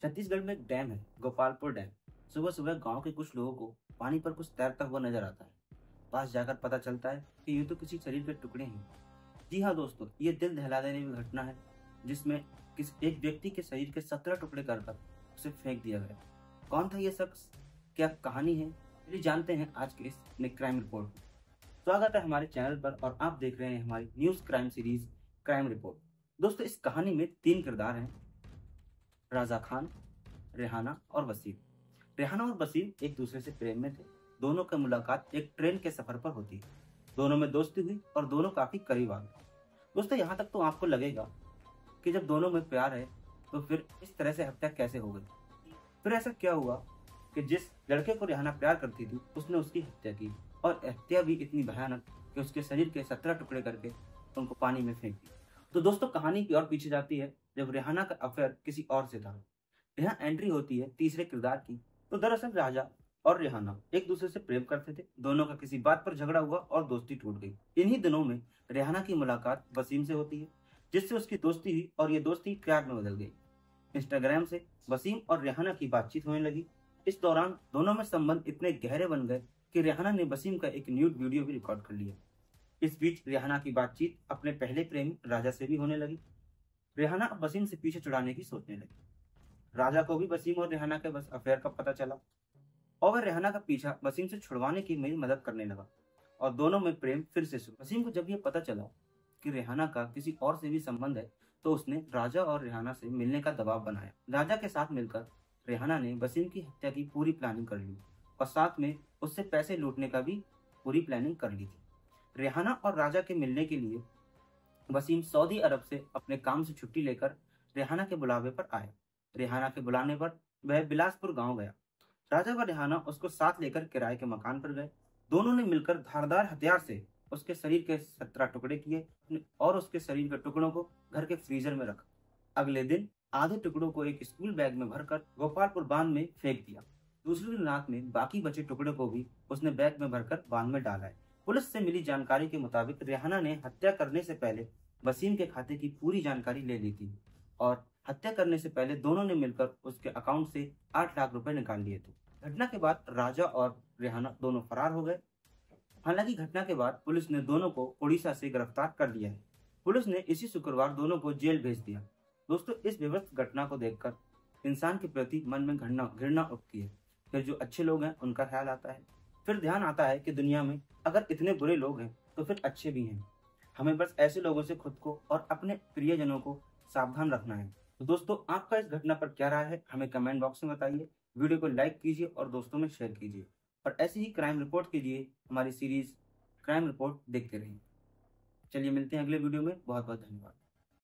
छत्तीसगढ़ में एक डैम है, गोपालपुर डैम। सुबह सुबह गांव के कुछ लोगों को पानी पर कुछ तैरता हुआ नजर आता है। पास जाकर पता चलता है कि ये तो किसी शरीर के टुकड़े हैं। जी हाँ दोस्तों, ये दिल दहला देने वाली घटना है जिसमें एक व्यक्ति के शरीर के 17 टुकड़े कर उसे फेंक दिया गया। कौन था ये शख्स, क्या कहानी है, चलिए जानते हैं आज के इस क्राइम रिपोर्ट में। स्वागत है हमारे चैनल पर और आप देख रहे हैं हमारी news crime series crime report. दोस्तों, इस कहानी में 3 किरदार हैं, राजा खान, रेहाना और वसीम। रेहाना और वसीम एक दूसरे से प्रेम में थे। दोनों की मुलाकात एक ट्रेन के सफर पर होती है। दोनों में दोस्ती हुई और दोनों काफी करीब आ गए। दोस्तों, यहाँ तक तो आपको लगेगा कि जब दोनों में प्यार है तो फिर इस तरह से हत्या कैसे हो गई। फिर ऐसा क्या हुआ कि जिस लड़के को रेहाना प्यार करती थी उसने उसकी हत्या की, और हत्या भी इतनी भयानक कि उसके शरीर के 17 टुकड़े करके उनको पानी में फेंक दिया। तो दोस्तों, कहानी की और पीछे जाती है जब रेहाना का अफेयर किसी और से था। यहाँ एंट्री होती है तीसरे किरदार की। तो दरअसल राजा और रेहाना एक दूसरे से प्रेम करते थे। दोनों का किसी बात पर झगड़ा हुआ और दोस्ती टूट गई। इन्हीं दिनों में रेहाना की मुलाकात वसीम से होती है, जिससे उसकी दोस्ती हुई और ये दोस्ती प्यार में बदल गई। इंस्टाग्राम से वसीम और रेहाना की बातचीत होने लगी। इस दौरान दोनों में संबंध इतने गहरे बन गए कि रेहाना ने वसीम का एक न्यूड वीडियो भी रिकॉर्ड कर लिया। इस बीच रेहाना की बातचीत अपने पहले प्रेमी राजा से भी होने लगी। रेहाना अब वसीम से पीछे छुड़ाने की सोचने लगी। राजा को भी वसीम और रेहाना के बस अफेयर का पता चला और वह रेहाना का पीछा वसीम से छुड़वाने की मेरी मदद करने लगा और दोनों में प्रेम फिर से शुरू। वसीम को जब यह पता चला कि रेहाना का किसी और से भी संबंध है तो उसने राजा और रेहाना से मिलने का दबाव बनाया। राजा के साथ मिलकर रेहाना ने वसीम की हत्या की पूरी प्लानिंग कर ली और साथ में उससे पैसे लूटने का भी पूरी प्लानिंग कर ली थी। रेहाना और राजा के मिलने के लिए वसीम सऊदी अरब से अपने काम से छुट्टी लेकर रेहाना के बुलावे पर आया। रेहाना के बुलाने पर वह बिलासपुर गांव गया। राजा व रेहाना उसको साथ लेकर किराए के मकान पर गए। दोनों ने मिलकर धारदार हथियार से उसके शरीर के 17 टुकड़े किए और उसके शरीर के टुकड़ों को घर के फ्रीजर में रखा। अगले दिन आधे टुकड़ों को एक स्कूल बैग में भरकर गोपालपुर बांध में फेंक दिया। दूसरी दिन रात में बाकी बचे टुकड़ों को भी उसने बैग में भरकर बांध में डाला है। पुलिस से मिली जानकारी के मुताबिक रेहाना ने हत्या करने से पहले वसीम के खाते की पूरी जानकारी ले ली थी और हत्या करने से पहले दोनों ने मिलकर उसके अकाउंट से 8 लाख रुपए निकाल लिए थे। घटना के बाद राजा और रेहाना दोनों फरार हो गए। हालांकि घटना के बाद पुलिस ने दोनों को उड़ीसा से गिरफ्तार कर लिया है। पुलिस ने इसी शुक्रवार दोनों को जेल भेज दिया। दोस्तों, इस विभत्स घटना को देखकर इंसान के प्रति मन में घृणा उठती है। फिर जो अच्छे लोग हैं उनका ख्याल आता है। फिर ध्यान आता है कि दुनिया में अगर इतने बुरे लोग हैं तो फिर अच्छे भी हैं। हमें बस ऐसे लोगों से खुद को और अपने प्रियजनों को सावधान रखना है। तो दोस्तों, आपका इस घटना पर क्या राय है, हमें कमेंट बॉक्स में बताइए। वीडियो को लाइक कीजिए और दोस्तों में शेयर कीजिए और ऐसी ही क्राइम रिपोर्ट के लिए हमारी सीरीज क्राइम रिपोर्ट देखते रहिए। चलिए मिलते हैं अगले वीडियो में। बहुत बहुत धन्यवाद।